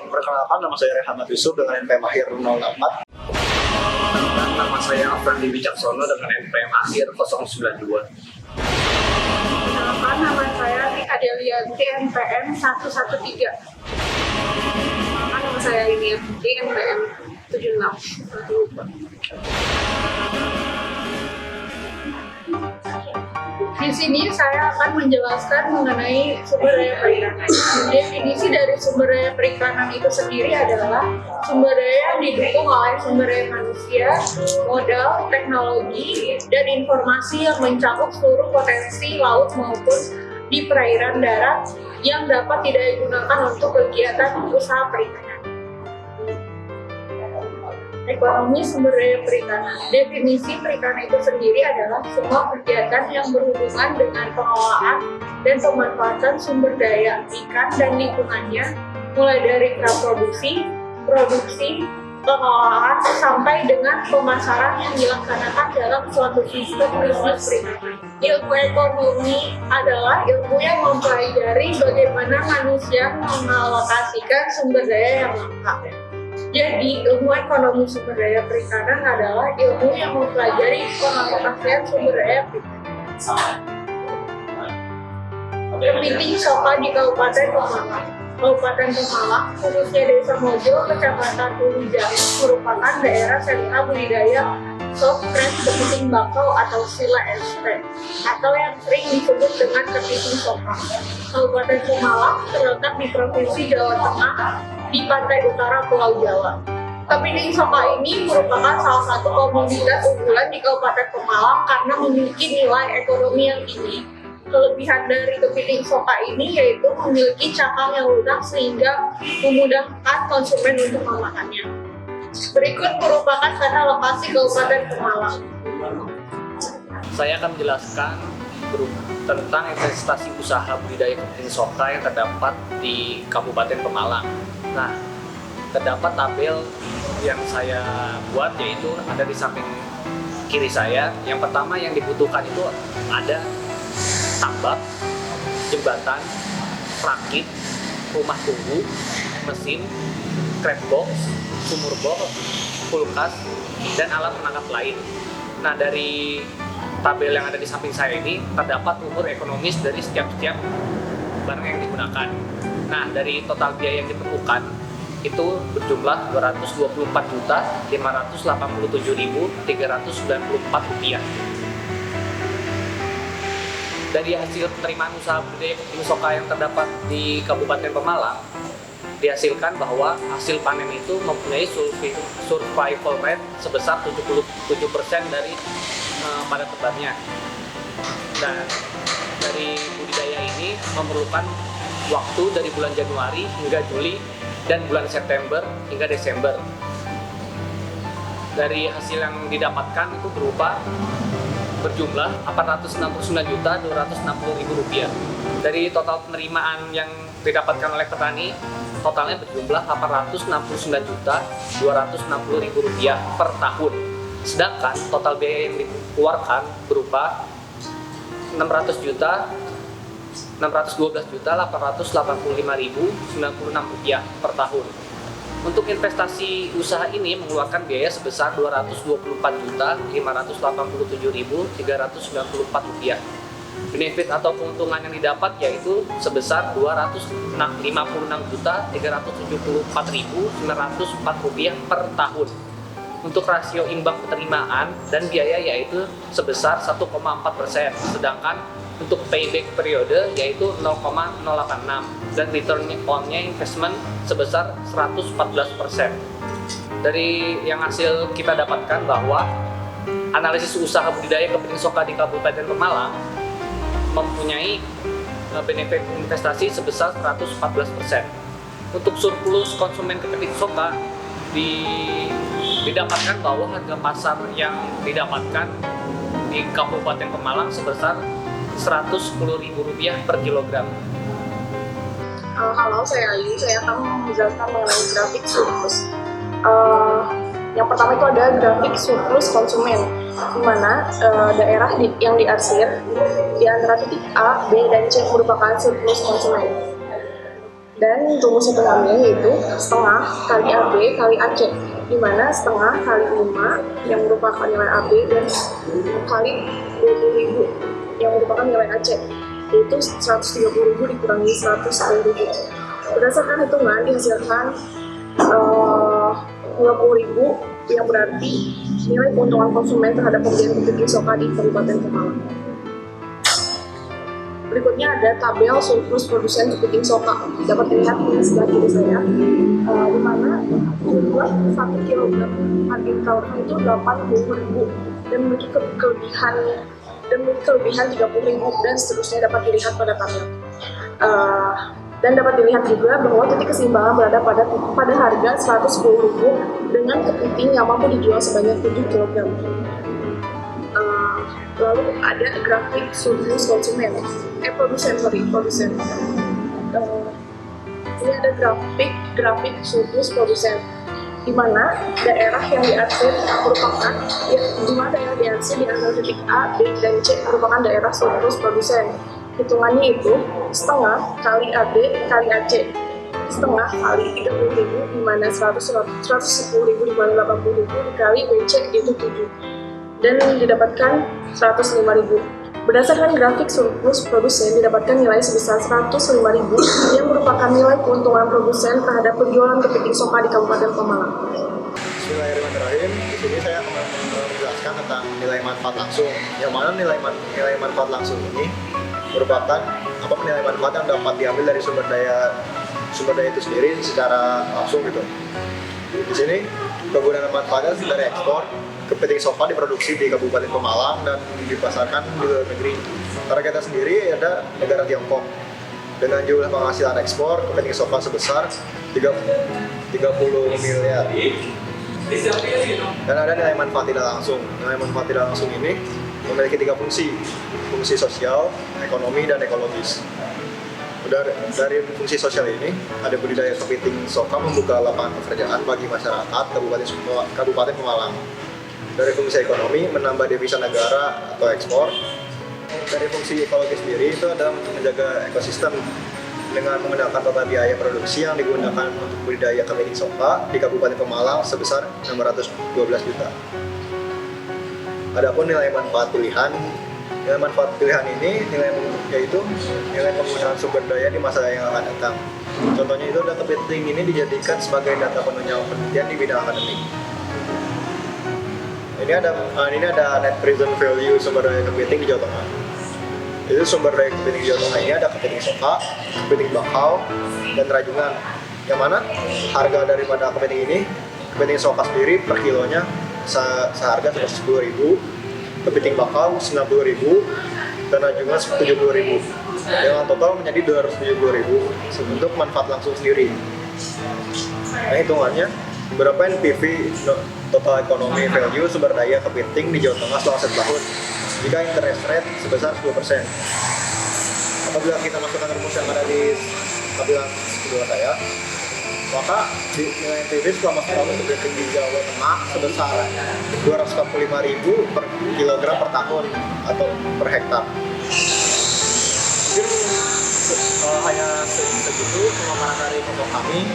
Perkenalkan, nama saya Rehan Yusuf dengan NPM akhir 064. Dan nama saya Afrandi Wicaksono dengan NPM akhir 092. Perkenalkan, nama saya Tika Delianti NPM 113. Perkenalkan, nama saya Linianti NPM 76. Di sini saya akan menjelaskan mengenai sumber daya perikanan. Definisi dari sumber daya perikanan itu sendiri adalah sumber daya yang didukung oleh sumber daya manusia, modal, teknologi, dan informasi yang mencakup seluruh potensi laut maupun di perairan darat yang dapat tidak digunakan untuk kegiatan usaha perikanan. Ekonomi sumber daya perikanan. Definisi perikanan itu sendiri adalah semua kegiatan yang berhubungan dengan pengelolaan dan pemanfaatan sumber daya ikan dan lingkungannya, mulai dari praproduksi, produksi, pengelolaan, sampai dengan pemasaran yang dilaksanakan dalam suatu sistem bisnis perikanan. Ilmu ekonomi adalah ilmu yang mempelajari bagaimana manusia mengalokasikan sumber daya yang lengkap. Jadi, ilmu ekonomi sumber daya perikanan adalah ilmu yang mempelajari pengalokasian sumber daya perikanan. Kepiting Soka di Kabupaten Pemalang. Kabupaten Pemalang, khususnya Desa Mojo, Kecamatan Hulu Jaya, merupakan daerah sentra budidaya soft crab kepiting bakau atau Sila SP, atau yang sering disebut dengan kepiting Soka. Kabupaten Pemalang terletak di Provinsi Jawa Tengah, di pantai utara Pulau Jawa. Kepiting Soka ini merupakan salah satu komoditas unggulan di Kabupaten Pemalang karena memiliki nilai ekonomi yang tinggi. Kelebihan dari kepiting Soka ini yaitu memiliki cakang yang lunak sehingga memudahkan konsumen untuk memakannya. Berikut merupakan data lokasi Kabupaten Pemalang. Saya akan menjelaskan tentang investasi usaha budidaya kepiting Soka yang terdapat di Kabupaten Pemalang. Nah, terdapat tabel yang saya buat, yaitu ada di samping kiri saya. Yang pertama yang dibutuhkan itu ada tambak, jembatan, rakit, rumah tunggu, mesin, crab box, sumur bor, kulkas, dan alat penangkap lain. Nah, dari tabel yang ada di samping saya ini terdapat umur ekonomis dari setiap barang yang digunakan. Nah, dari total biaya yang diperlukan itu berjumlah Rp204.587.394. Dari hasil penerimaan usaha budidaya kepiting Soka yang terdapat di Kabupaten Pemalang, dihasilkan bahwa hasil panen itu mempunyai survival rate sebesar 77% dari pada tebarnya. Dan dari budidaya ini memerlukan waktu dari bulan Januari hingga Juli dan bulan September hingga Desember. Dari hasil yang didapatkan itu berupa berjumlah Rp869.260.000. Dari total penerimaan yang didapatkan oleh petani, totalnya berjumlah Rp869.260.000 per tahun. Sedangkan total biaya yang dikeluarkan berupa Rp612.885.096 per tahun. Untuk investasi usaha ini mengeluarkan biaya sebesar Rp224.587.394. Benefit atau keuntungan yang didapat yaitu sebesar Rp256.374.904 per tahun. Untuk rasio imbang penerimaan dan biaya yaitu sebesar 1,4%, sedangkan untuk payback periode yaitu 0,086 dan return on-nya investment sebesar 114%. Dari yang hasil kita dapatkan bahwa analisis usaha budidaya kepiting Soka di Kabupaten Pemalang mempunyai benefit investasi sebesar 114%. Untuk surplus konsumen kepiting Soka didapatkan bahwa harga pasar yang didapatkan di Kabupaten Pemalang sebesar Rp110.000 per kilogram. Halo, saya Ali. Saya akan menjelaskan mengenai grafik surplus. Yang pertama itu ada grafik surplus konsumen, di mana daerah yang diarsir di antara titik A, B, dan C merupakan surplus konsumen. Dan rumus hitungannya yaitu setengah kali AB kali AC, di mana setengah kali 5 yang merupakan nilai AB dan kali 20.000 yang merupakan nilai AC, yaitu 130.000 dikurangi 110.000. Berdasarkan hitungan dihasilkan 50.000 yang berarti nilai keuntungan konsumen terhadap pembelian kepiting soka di Kabupaten Pemalang. Berikutnya ada tabel surplus produsen kepiting soka. Dapat dilihat di sebelah kiri saya, di mana jumlah 1 kg harga tahunan itu 80.000 dan memiliki kelebihan 30.000 dan seterusnya dapat dilihat pada tabel. Dan dapat dilihat juga bahwa titik keseimbangan berada pada harga 110.000 dengan kepiting yang mampu dijual sebanyak 7 kg. Lalu ada grafik surplus konsumen, produsen. Ini ada grafik surplus produsen, di mana daerah yang diarsir merupakan jumlah daerah diarsir di antara titik A, B, dan C merupakan daerah surplus produsen. Hitungannya itu setengah kali AB kali AC, setengah kali 30.000 di mana 110.000 dikali 80.000 dikali BC itu 7 dan didapatkan 105.000. Berdasarkan grafik surplus produsen didapatkan nilai sebesar 105.000 yang merupakan nilai keuntungan produsen terhadap penjualan kepiting soka di Kabupaten Pemalang. Bismillahirrahmanirrahim. Di sini saya akan menjelaskan tentang nilai manfaat langsung. Yang mana nilai manfaat langsung ini merupakan nilai manfaat yang dapat diambil dari sumber daya itu sendiri secara langsung gitu. Di sini kegunaan manfaatnya dari ekspor kepiting soka diproduksi di Kabupaten Pemalang dan dipasarkan di luar negeri. Targetnya sendiri ada negara Tiongkok dengan jumlah penghasilan ekspor kepiting soka sebesar 30 miliar. Dan ada nilai manfaat tidak langsung. Nilai manfaat tidak langsung ini memiliki 3 fungsi sosial, ekonomi, dan ekologis. Dari fungsi sosial ini, ada budidaya kepiting soka membuka lapangan pekerjaan bagi masyarakat Kabupaten Pemalang. Dari fungsi ekonomi, menambah devisa negara atau ekspor. Dari fungsi ekologis sendiri itu adalah menjaga ekosistem dengan menggunakan total biaya produksi yang digunakan untuk budidaya kepiting soka di Kabupaten Pemalang sebesar 612 juta. Adapun nilai manfaat pilihan ini yaitu nilai penggunaan sumber daya di masa yang akan datang. Contohnya itu data kepiting ini dijadikan sebagai data penunjang penelitian di bidang akademik. Ini ada net present value sumber daya kepiting di Jawa Tengah. Itu sumber daya kepiting di Jawa Tengah ini ada kepiting soka, kepiting bakau, dan rajungan. Yang mana harga daripada kepiting soka sendiri per kilonya seharga 10.000, kepiting bakau 90.000, dan rajungan 70.000. Dengan total menjadi 270.000 untuk manfaat langsung sendiri. Nah, hitungannya berapa NPV total ekonomi value sumber daya kepiting di Jawa Tengah selama 1 tahun jika interest rate sebesar 10%. Apabila kita masukkan rumus yang ada di tampilan kedua saya, maka nilai NPV selama 1 tahun untuk kepiting di Jawa Tengah sebesar 245.000 per kilogram per tahun atau per hektar. Mungkin hanya segitu pemaparan dari kelompok kami.